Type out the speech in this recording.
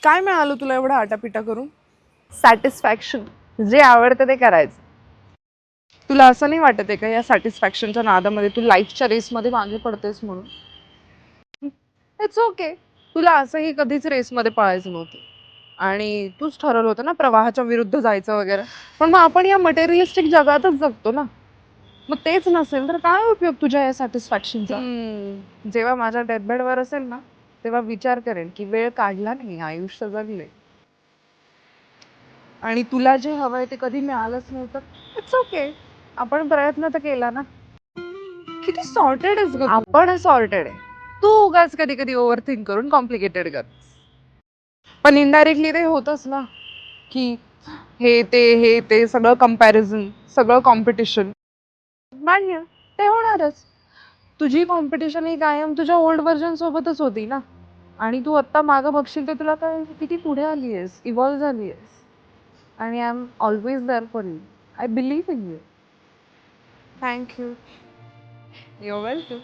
काय मिळालं तुला एवढा आटापिटा करून? सॅटिस्फॅक्शन. जे आवडतं ते करायचं. तुला असं नाही वाटत आहे का या सॅटिस्फॅक्शनच्या नादामध्ये तू लाईफच्या रेसमध्ये मागे पडतेस म्हणून? It's okay. तुला असंही कधीच रेसमध्ये पळायचं नव्हतं आणि तूच ठरवलं होतं ना प्रवाहाच्या विरुद्ध जायचं वगैरे. पण मग आपण या मटेरियलिस्टिक जगातच जगतो ना. मग तेच नसेल तर काय उपयोग तुझ्या या सॅटिस्फॅक्शनचा? जेव्हा माझ्या डेथबेडवर असेल ना तेव्हा विचार करेन की वेळ काढला नाही, आयुष्य जगले. आणि तुला जे हवंय ते कधी मिळालंच नव्हतं. It's okay. आपण प्रयत्न तर केला ना. किती सॉर्टेड आहेस ग तू. आपण सॉर्टेड आहे. तू उगाच कधी कधी ओव्हर थिंक करून कॉम्प्लिकेटेड कर. पण इनडायरेक्टली ते होतच ना की हे ते सगळं कंपॅरिझन, सगळं कॉम्पिटिशन. मान्य, ते होणारच. तुझी कॉम्पिटिशन ही कायम तुझ्या ओल्ड व्हर्जन सोबतच होती ना. आणि तू आत्ता मागं बघशील तर तुला काय किती पुढे आली आहेस, इव्हॉल्व झाली आहेस. आणि I am always there for you. I believe in you. Thank you. You're welcome.